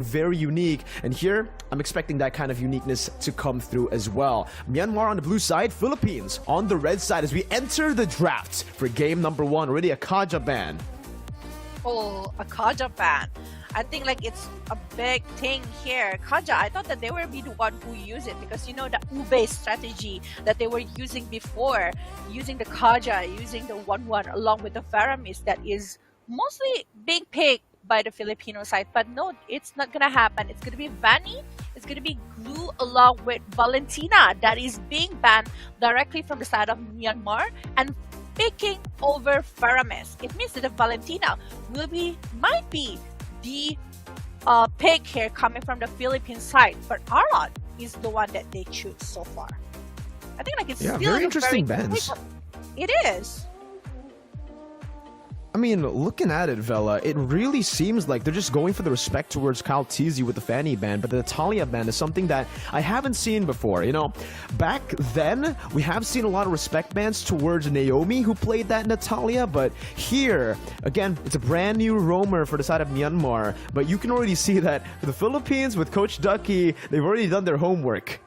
very unique, and here I'm expecting that kind of uniqueness to come through as well. Myanmar on the blue side, Philippines on the red side as we enter the draft for game number 1. Already a Kaja ban. Oh, a Kaja ban. I think like it's a big thing here. Kaja, I thought that they were be the one who use it because you know the Ube strategy that they were using before, using the Kaja, using the 1-1 along with the Faramis that is mostly being picked by the Filipino side. But no, it's not gonna happen. It's gonna be Vanny, it's gonna be Glue along with Valentina that is being banned directly from the side of Myanmar and picking over Faramis. It means that the Valentina might be the pick here coming from the Philippine side, but Arad is the one that they choose so far. I think like it's still very interesting bans. It is. I mean, looking at it, Vela, it really seems like they're just going for the respect towards Kyle Tizzy with the Fanny ban, but the Natalia ban is something that I haven't seen before. You know, back then, we have seen a lot of respect bans towards Naomi, who played that Natalia, but here, again, it's a brand new roamer for the side of Myanmar, but you can already see that for the Philippines, with Coach Ducky, they've already done their homework.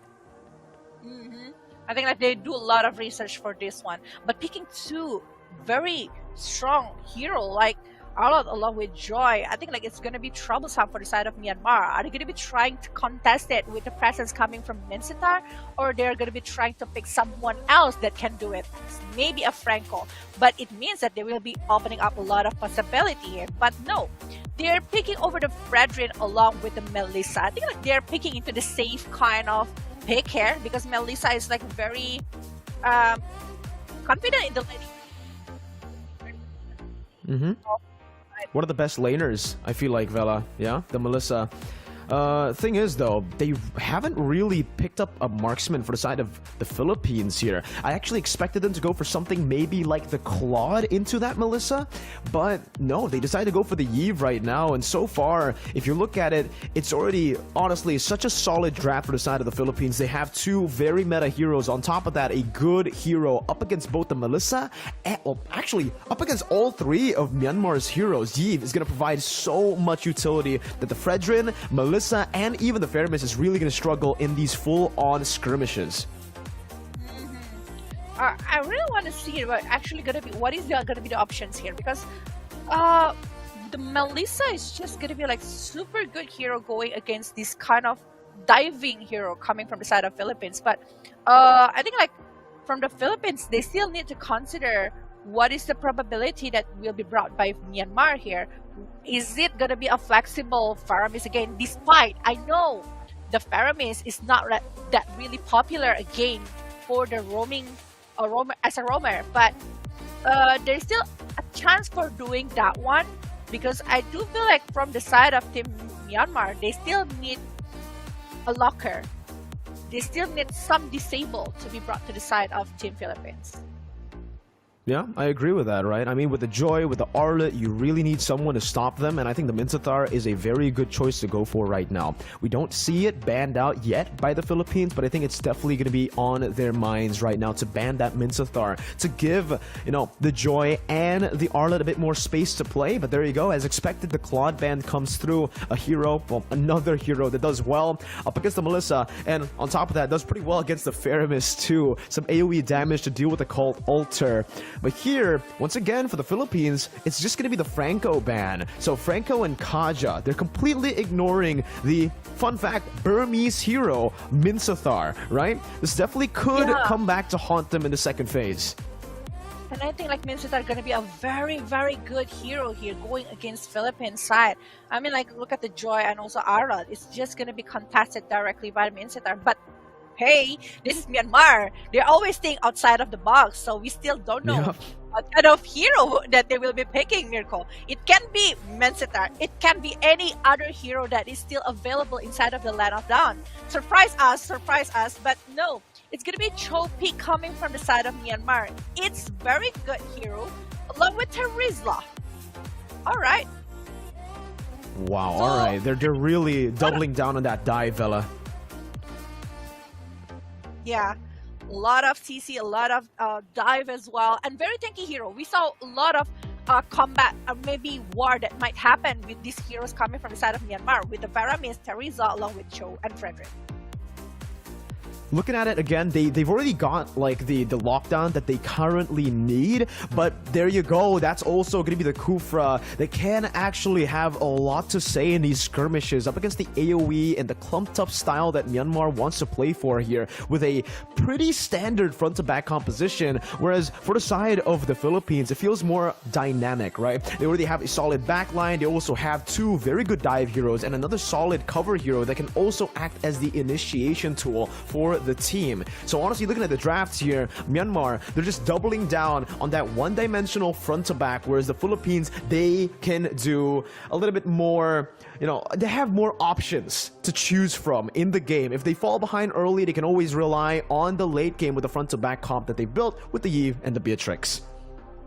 I think that they do a lot of research for this one, but picking two very strong hero like Arlot along with Joy, I think like it's gonna be troublesome for the side of Myanmar. Are they gonna be trying to contest it with the presence coming from Minsitar, or they're gonna be trying to pick someone else that can do it? Maybe a Franco, but it means that they will be opening up a lot of possibility here. But no, they're picking over the Fredrin along with the Melissa. I think like they're picking into the safe kind of pick here because Melissa is like very confident in the lane. One of the best laners, I feel like, Vela. Yeah, the Melissa. Thing is, though, they haven't really picked up a marksman for the side of the Philippines here. I actually expected them to go for something maybe like the Claude into that Melissa, but no, they decided to go for the Yves right now, and so far, if you look at it, it's already, honestly, such a solid draft for the side of the Philippines. They have two very meta heroes. On top of that, a good hero up against both the Melissa, and, well, actually, up against all three of Myanmar's heroes. Yves is going to provide so much utility that the Fredrin, Melissa, and even the Faramis is really going to struggle in these full-on skirmishes. I really want to see what actually going to be. What is going to be the options here? Because the Melissa is just going to be like super good hero going against this kind of diving hero coming from the side of Philippines. But I think like from the Philippines, they still need to consider what is the probability that will be brought by Myanmar here. Is it going to be a flexible Faramis again? Despite I know the Faramis is not that really popular again for the roamer, as a roamer, but there's still a chance for doing that one because I do feel like from the side of Team Myanmar, they still need a locker. They still need some disabled to be brought to the side of Team Philippines. Yeah, I agree with that, right? I mean, with the Joy, with the Arlet, you really need someone to stop them, and I think the Minsathar is a very good choice to go for right now. We don't see it banned out yet by the Philippines, but I think it's definitely going to be on their minds right now to ban that Minsathar, to give, you know, the Joy and the Arlet a bit more space to play. But there you go, as expected, the Claude ban comes through, a hero, well, another hero that does well up against the Melissa, and on top of that, does pretty well against the Faramis too. Some AoE damage to deal with the Cult Altar. But here, once again, for the Philippines, it's just going to be the Franco ban. So Franco and Kaja, they're completely ignoring the, fun fact, Burmese hero, Minsathar, right? This definitely could come back to haunt them in the second phase. And I think like Minsathar are going to be a very, very good hero here going against Philippine side. I mean, like, look at the Joy and also Arad. It's just going to be contested directly by Minsathar. But hey, this is Myanmar. They're always staying outside of the box, so we still don't know what kind of hero that they will be picking, Mirko. It can be Minsathar. It can be any other hero that is still available inside of the Land of Dawn. Surprise us, but no. It's going to be Chopi coming from the side of Myanmar. It's very good hero, along with Terizla. Alright. Wow, so, alright. They're really doubling down on that dive, Vela. Yeah, a lot of CC, a lot of dive as well, and very tanky hero. We saw a lot of combat or maybe war that might happen with these heroes coming from the side of Myanmar, with the Varamis, Teresa, along with Cho and Frederick. Looking at it again, they've already got like the lockdown that they currently need, but there you go. That's also going to be the Kufra. They can actually have a lot to say in these skirmishes up against the AoE and the clumped up style that Myanmar wants to play for here, with a pretty standard front to back composition. Whereas for the side of the Philippines, it feels more dynamic, right? They already have a solid backline. They also have two very good dive heroes and another solid cover hero that can also act as the initiation tool for the team. So honestly, looking at the drafts here, Myanmar, they're just doubling down on that one-dimensional front to back, whereas the Philippines, they can do a little bit more, you know, they have more options to choose from in the game. If they fall behind early, they can always rely on the late game with the front to back comp that they built with the Eve and the Beatrix.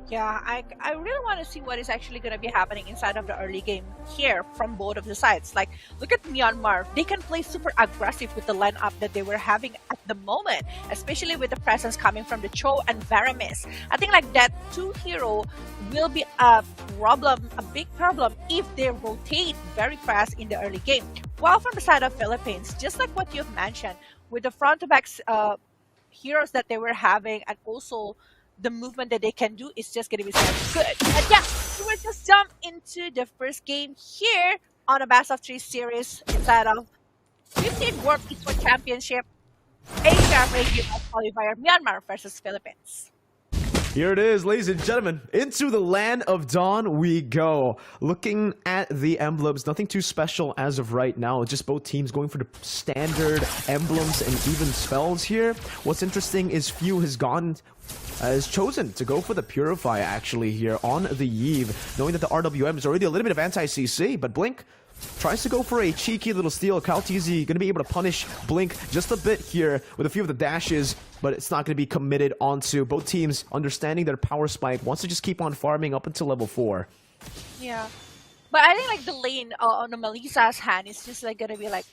Yeah, I really want to see what is actually going to be happening inside of the early game here from both of the sides. Like, look at Myanmar. They can play super aggressive with the lineup that they were having at the moment, especially with the presence coming from the Cho and Varamis. I think like that two hero will be a problem, a big problem, if they rotate very fast in the early game. While from the side of Philippines, just like what you've mentioned, with the front to back heroes that they were having, and also the movement that they can do is just going to be so good. And yeah, so we'll just jump into the first game here on a best of 3 series inside of 15th World Esports Championship Asia Regional Qualifier, Myanmar versus Philippines. Here it is, ladies and gentlemen. Into the land of dawn we go. Looking at the emblems, nothing too special as of right now. Just both teams going for the standard emblems and even spells here. What's interesting is Few has chosen to go for the Purify actually here on the Eve, knowing that the RWM is already a little bit of anti-CC, but Blink tries to go for a cheeky little steal. Kaltizi going to be able to punish Blink just a bit here with a few of the dashes, but it's not going to be committed onto. Both teams understanding their power spike, wants to just keep on farming up until level 4. Yeah, but I think like the lane on the Melissa's hand is just like going to be like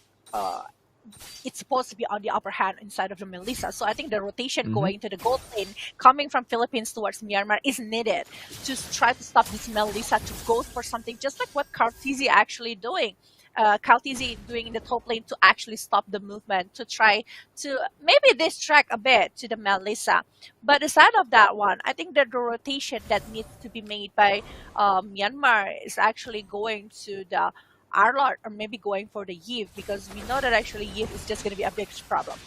it's supposed to be on the upper hand inside of the Melissa. So I think the rotation going to the gold lane coming from Philippines towards Myanmar is needed to try to stop this Melissa to go for something just like what Kaltizi actually doing. Kaltizi doing in the top lane to actually stop the movement, to try to maybe distract a bit to the Melissa. But aside of that one, I think that the rotation that needs to be made by Myanmar is actually going to the Arlot, or maybe going for the Eve, because we know that actually Eve is just going to be a big problem.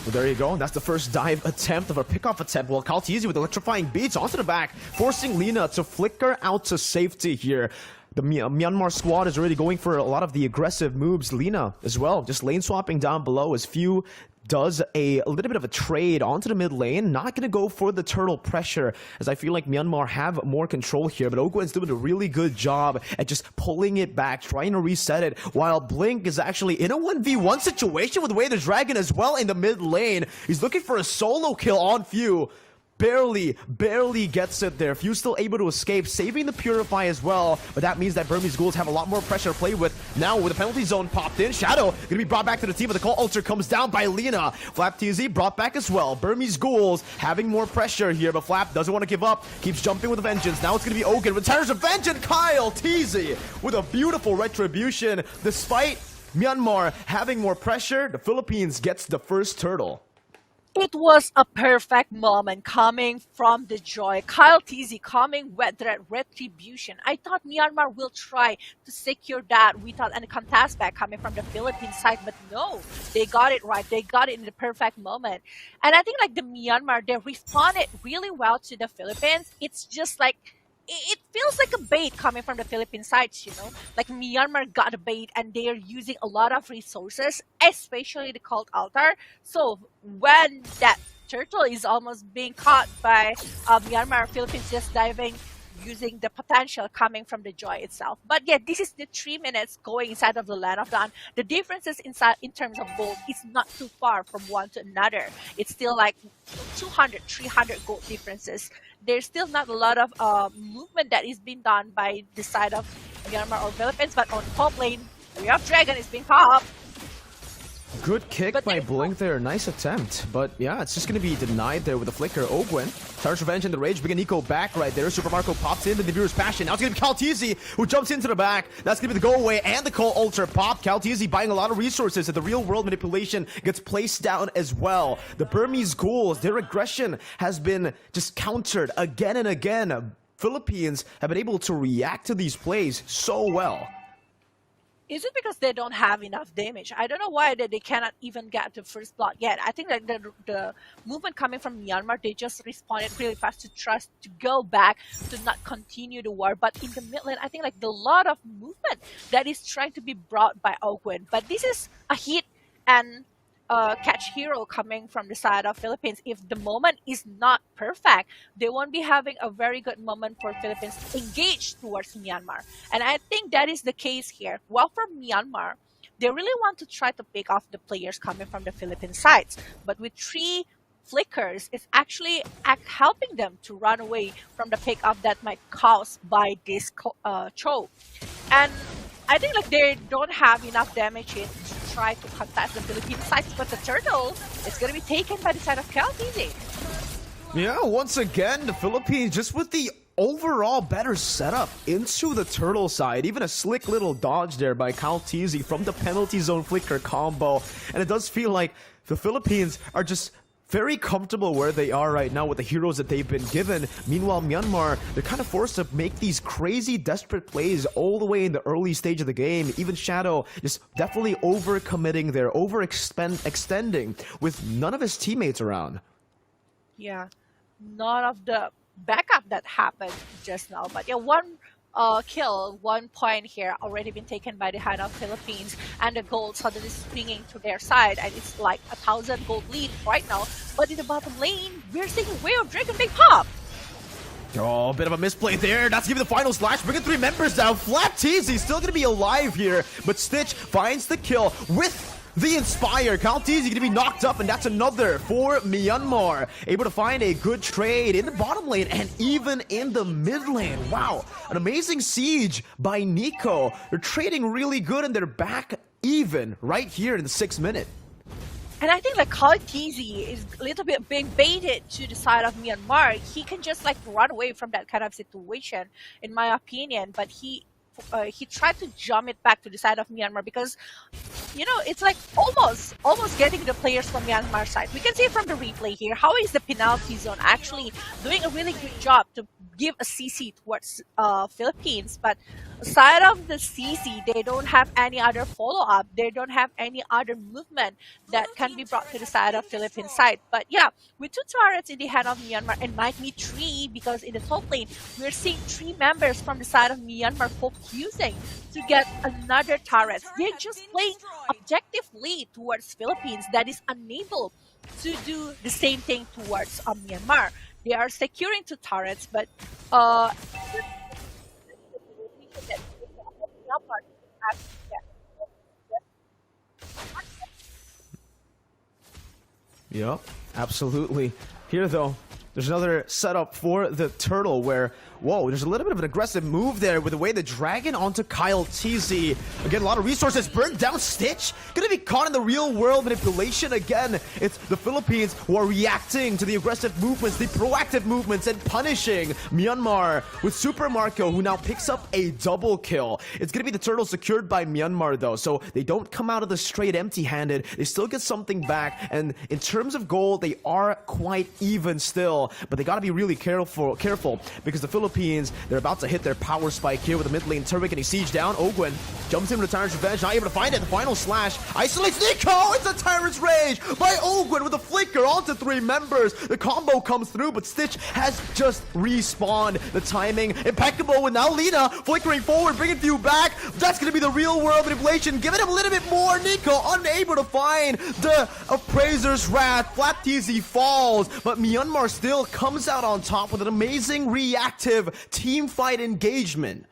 Well, there you go. That's the first dive attempt of a pickoff attempt. Well, Kaltizi with electrifying beats onto the back, forcing Lina to flicker out to safety here. The Myanmar squad is already going for a lot of the aggressive moves. Lina as well, just lane swapping down below as Few does a little bit of a trade onto the mid lane. Not going to go for the turtle pressure, as I feel like Myanmar have more control here, but Ogwen's doing a really good job at just pulling it back, trying to reset it, while Blink is actually in a 1v1 situation with the way the Dragon as well in the mid lane. He's looking for a solo kill on Few. Barely gets it there. Few still able to escape, saving the Purify as well, but that means that Burmese Ghouls have a lot more pressure to play with. Now with the penalty zone popped in, Shadow gonna be brought back to the team, but the call ultra comes down by Lina. Flap TZ brought back as well. Burmese Ghouls having more pressure here, but Flap doesn't want to give up, keeps jumping with a vengeance. Now it's gonna be Ogun, retires revenge, and Kyle TZ with a beautiful retribution. Despite Myanmar having more pressure, the Philippines gets the first turtle. It was a perfect moment coming from the Joy. Kyle TZ coming with that retribution. I thought Myanmar will try to secure that without any contest back coming from the Philippine side, but no, they got it right. They got it in the perfect moment. And I think like the Myanmar, they responded really well to the Philippines. It's just like, it feels like a bait coming from the Philippine sides, you know? Like Myanmar got a bait and they are using a lot of resources, especially the cult altar. So when that turtle is almost being caught by Myanmar, Philippines just diving, using the potential coming from the Joy itself. But yeah, this is the 3 minutes going inside of the Land of Dawn. The differences inside in terms of gold is not too far from one to another. It's still like 200, 300 gold differences. There's still not a lot of movement that is being done by the side of Myanmar or Philippines, but on top lane, we have Dragon is being popped. Good kick But by there you go. Blink there, nice attempt. But yeah, it's just gonna be denied there with the flicker. Ogwen, Tyrant's Revenge and the Rage, bringing Nico back right there. Super Marco pops in, the viewer's passion. Now it's gonna be Calteezy who jumps into the back. That's gonna be the go away and the call ultra pop. Calteezy buying a lot of resources, and the real world manipulation gets placed down as well. The Burmese ghouls, their aggression has been just countered again and again. Philippines have been able to react to these plays so well. Is it because they don't have enough damage? I don't know why they cannot even get the first blood yet. I think that the movement coming from Myanmar, they just responded really fast to trust to go back to not continue the war. But in the mid lane, I think like the lot of movement that is trying to be brought by Ogwen. But this is a hit and catch hero coming from the side of Philippines. If the moment is not perfect, they won't be having a very good moment for Philippines to engage towards Myanmar. And I think that is the case here. Well, for Myanmar, they really want to try to pick off the players coming from the Philippine sides. But with 3 flickers, it's actually helping them to run away from the pick-off that might caused by this choke. And I think like they don't have enough damage yet to try to contest the Philippine sides, but the turtle is going to be taken by the side of Calteezy. Yeah, once again, the Philippines just with the overall better setup into the turtle side. Even a slick little dodge there by Calteezy from the penalty zone flicker combo. And it does feel like the Philippines are just very comfortable where they are right now with the heroes that they've been given. Meanwhile, Myanmar, they're kind of forced to make these crazy, desperate plays all the way in the early stage of the game. Even Shadow just definitely overcommitting there, extending with none of his teammates around. Yeah, none of the backup that happened just now. But yeah, one kill, 1 point here already been taken by the hand of Philippines, and the gold suddenly swinging to their side, and it's like 1,000 gold lead right now. But in the bottom lane, we're seeing Whale Dragon Big Pop. Oh, a bit of a misplay there. That's giving the final slash, bringing 3 members down. Flatteezy still gonna be alive here, but Stitch finds the kill with the Inspire. Calteezy gonna be knocked up, and that's another for Myanmar. Able to find a good trade in the bottom lane and even in the mid lane. Wow, an amazing siege by Nico. They're trading really good, and they're back even right here in the 6th minute. And I think like Calteezy is a little bit being baited to the side of Myanmar. He can just like run away from that kind of situation, in my opinion. But he tried to jump it back to the side of Myanmar because, you know, it's like almost getting the players from Myanmar side. We can see from the replay here how is the penalty zone actually doing a really good job to give a CC towards Philippines, but aside of the CC, they don't have any other follow-up. They don't have any other movement that can be brought to the side of Philippine side. But yeah, with 2 turrets in the hand of Myanmar, and might be 3 because in the top lane, we're seeing 3 members from the side of Myanmar focusing to get another turret. They're just playing objectively towards Philippines that is unable to do the same thing towards Myanmar. They are securing 2 turrets, but Yep, absolutely. Here though, there's another setup for the turtle where, whoa, there's a little bit of an aggressive move there with the way the dragon onto Calteezy. Again, a lot of resources burned down. Stitch gonna be caught in the real world manipulation again. It's the Philippines who are reacting to the aggressive movements, the proactive movements, and punishing Myanmar with Super Marco, who now picks up a double kill. It's gonna be the turtle secured by Myanmar though, so they don't come out of the straight empty-handed. They still get something back, and in terms of gold, they are quite even still. But they gotta be really careful because the Philippines, they're about to hit their power spike here with the mid lane turret getting siege down. Ogwen jumps in with a Tyrant's Revenge, not able to find it. The final slash isolates Nico. It's a Tyrant's Rage by Ogwen with a flicker onto 3 members. The combo comes through, but Stitch has just respawned. The timing impeccable with now Lina flickering forward, bringing few back. That's gonna be the real world manipulation, giving him a little bit more. Nico unable to find the Appraiser's Wrath. Flatteezy falls, but Myanmar still comes out on top with an amazing reactive team fight engagement.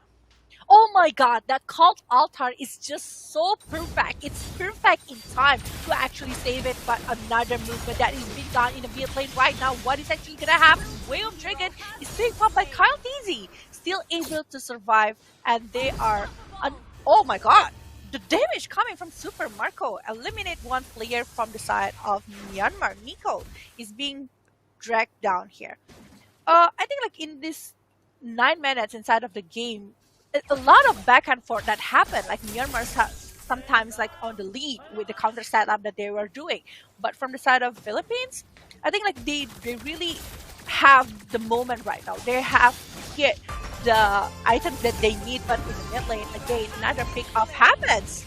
oh my god, that cult altar is just so perfect. It's perfect in time to actually save it, but another movement that is being done in the mid lane right now. What is actually gonna happen? Whale Dragon is being popped by Calteezy, still able to survive, and they are oh my god, the damage coming from Super Marco. Eliminate one player from the side of Myanmar. Nico is being dragged down here. I think like in this 9 minutes inside of the game, a lot of back and forth that happened. Like Myanmar sometimes like on the lead with the counter setup that they were doing, but from the side of Philippines, I think like they really have the moment right now. They have hit the items that they need, but in the mid lane again, another pick off happens.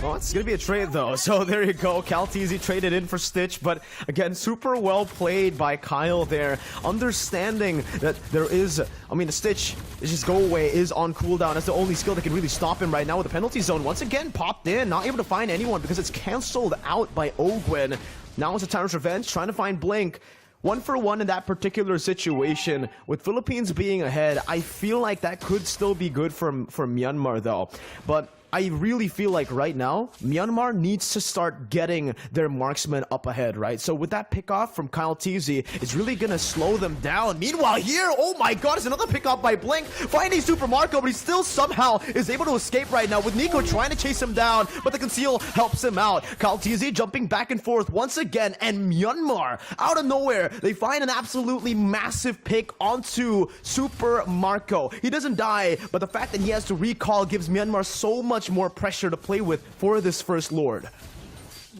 Well, it's going to be a trade, though. So there you go. Calteezy traded in for Stitch. But again, super well played by Kyle there. Understanding that there is, I mean, the Stitch is just go away, is on cooldown. That's the only skill that can really stop him right now with the penalty zone. Once again, popped in. Not able to find anyone because it's cancelled out by Ogwen. Now it's a Tyrant's Revenge, trying to find Blink. 1-for-1 in that particular situation. With Philippines being ahead, I feel like that could still be good for Myanmar, though. But I really feel like right now, Myanmar needs to start getting their marksmen up ahead, right? So with that pickoff from Kyle Teasy, it's really gonna slow them down. Meanwhile here, oh my god, it's another pickoff by Blink, finding Super Marco, but he still somehow is able to escape right now with Nico trying to chase him down, but the conceal helps him out. Kyle Teasy jumping back and forth once again, and Myanmar, out of nowhere, they find an absolutely massive pick onto Super Marco. He doesn't die, but the fact that he has to recall gives Myanmar so much more pressure to play with for this first Lord.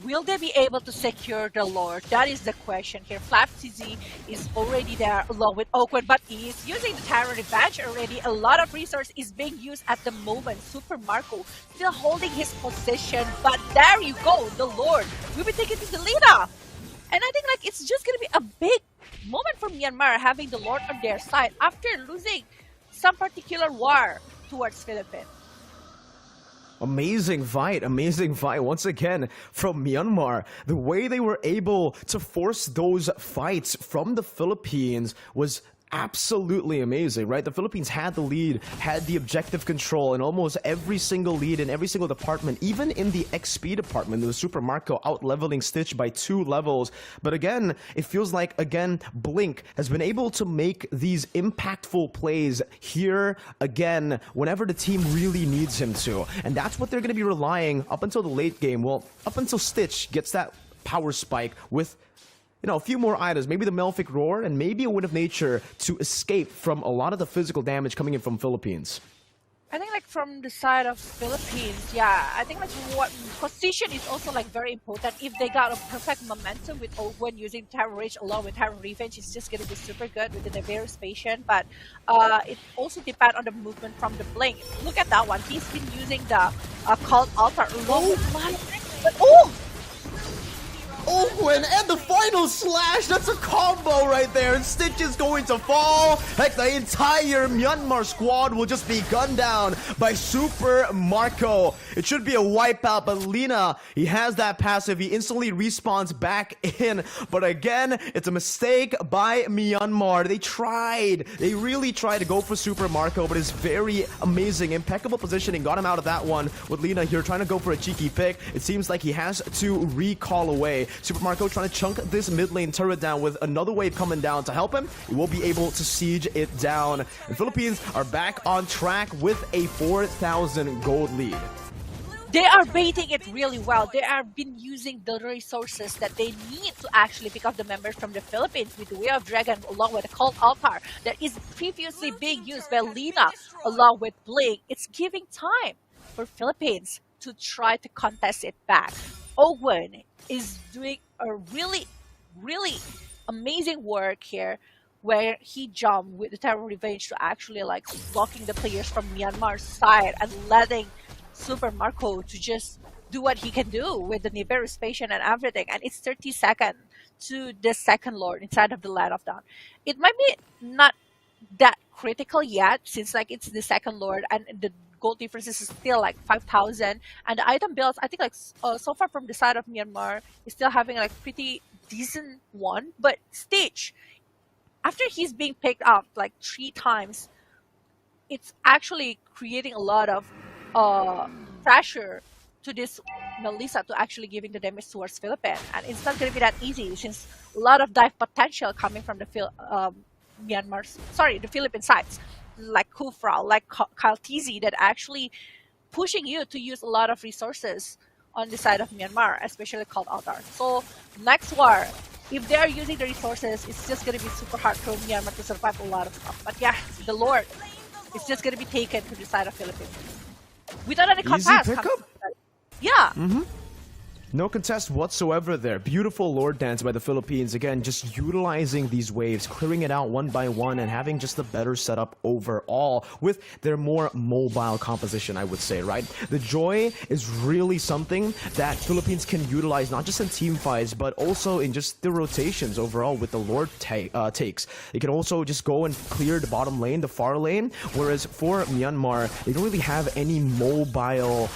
Will they be able to secure the Lord? That is the question here. FlapCZ is already there along with Oakwood, but he is using the Tyrant Revenge already. A lot of resource is being used at the moment. Super Marco still holding his position, but there you go, the Lord will be taken to the leader. And I think like it's just going to be a big moment for Myanmar having the Lord on their side after losing some particular war towards Philippines. Amazing fight once again from Myanmar. The way they were able to force those fights from the Philippines was absolutely amazing, right? The Philippines had the lead, had the objective control in almost every single lead in every single department, even in the XP department. There was Super Marco out-leveling Stitch by 2 levels. But again, it feels like, again, Blink has been able to make these impactful plays here again whenever the team really needs him to. And that's what they're going to be relying up until the late game. Well, up until Stitch gets that power spike with, you know, a few more items, maybe the Melphic Roar, and maybe a Wind of Nature to escape from a lot of the physical damage coming in from Philippines. I think like from the side of Philippines, yeah, I think like what position is also like very important. If they got a perfect momentum with Ogwen using Tyrant Rage along with Tyrant Revenge, it's just gonna be super good with the Neveris Patient. But it also depends on the movement from the Blink. Look at that one. He's been using the Cult Altar along with a lot of things. But Ogwen and the final slash, that's a combo right there, and Stitch is going to fall. Heck, the entire Myanmar squad will just be gunned down by Super Marco. It should be a wipeout, but Lina, he has that passive, he instantly respawns back in, but again, it's a mistake by Myanmar. They really tried to go for Super Marco, but it's very amazing, impeccable positioning, got him out of that one with Lina here trying to go for a cheeky pick. It seems like he has to recall away. Super Marco trying to chunk this mid lane turret down with another wave coming down to help him. He will be able to siege it down. The Philippines are back on track with a 4,000 gold lead. they are baiting it really well. They have been using the resources that they need to actually pick up the members from the Philippines with the Way of Dragon along with the Cult Altar that is previously being used by Lina along with Blink. It's giving time for Philippines to try to contest it back. Owen is doing a really amazing work here where he jumped with the Terror Revenge to actually like blocking the players from Myanmar's side and letting Super Marco to just do what he can do with the Neveris Patient and everything. And it's 30 seconds to the second Lord inside of the Land of Dawn. It might be not that critical yet since like it's the second Lord and the gold differences is still like 5,000 and the item builds I think like so far from the side of Myanmar is still having like pretty decent one, but Stitch after he's being picked up like 3 times, it's actually creating a lot of pressure to this Melissa to actually giving the damage towards Philippines, and it's not going to be that easy since a lot of dive potential coming from the the Philippine sides like Kufra, like Kaltizi that actually pushing you to use a lot of resources on the side of Myanmar, especially called Altar. So next war, if they are using the resources, it's just going to be super hard for Myanmar to survive a lot of stuff. But yeah, the Lord is just going to be taken to the side of Philippines without any contest. Easy pickup? Yeah. No contest whatsoever there. Beautiful Lord dance by the Philippines. Again, just utilizing these waves, clearing it out one by one, and having just a better setup overall with their more mobile composition, I would say, right? The joy is really something that Philippines can utilize, not just in team fights, but also in just the rotations overall with the Lord takes. They can also just go and clear the bottom lane, the far lane, whereas for Myanmar, they don't really have any mobile,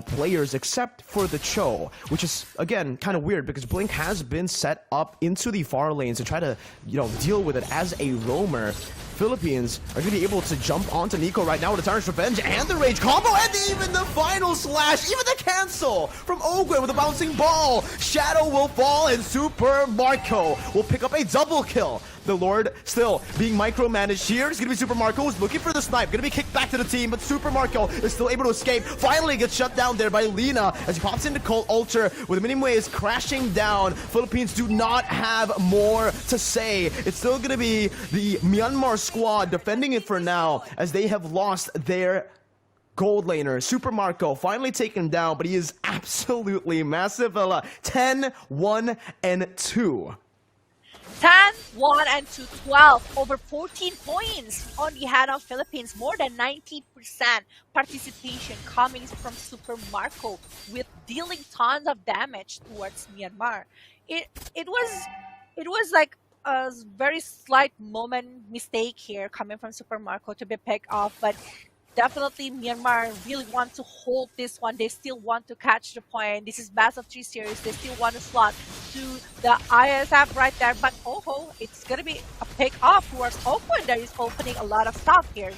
players except for the Cho, which is again kind of weird because Blink has been set up into the far lanes to try to deal with it as a roamer. Philippines are going to be able to jump onto Nico right now with the Tarnish Revenge and the Rage combo and even the final slash, even the cancel from Ogwen with a bouncing ball. Shadow will fall and Super Marco will pick up a double kill. The Lord still being micromanaged here. It's going to be Super Marco who's looking for the snipe. Going to be kicked back to the team, but Super Marco is still able to escape. Finally gets shut down there by Lina as he pops into Cold Ultra with the mini waves crashing down. Philippines do not have more to say. It's still going to be the Myanmar squad defending it for now as they have lost their gold laner. Super Marco finally taken down, but he is absolutely massive. 10, 1, and 2. 10, 1, and 2, 12. Over 14 points on the hand of Philippines. More than 90% participation coming from Super Marco with dealing tons of damage towards Myanmar. It was like a very slight moment mistake here coming from Super Marco to be picked off, but definitely Myanmar really want to hold this one. They still want to catch the point. This is best of 3 series. They still want to slot to the ISF right there, but it's gonna be a pick off towards Oakwood that is opening a lot of stuff here.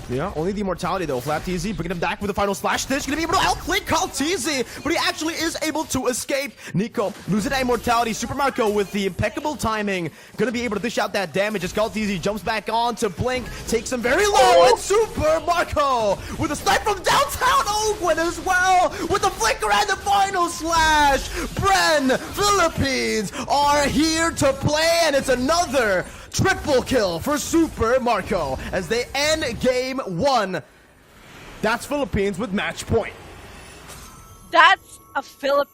Yeah, only the immortality though. Flat TZ bringing him back with the final slash stitch. Gonna be able to outclick Kyle TZ, but he actually is able to escape. Nico losing that immortality. Super Marco with the impeccable timing. Gonna be able to dish out that damage as Kyle TZ jumps back on to Blink. Takes him very low. And Super Marco with a snipe from downtown Oakwood as well. With the flicker and the final slash. Bren, Philippines are here to play, and it's another triple kill for Super Marco as they end game 1. That's Philippines with match point. That's a Philippines.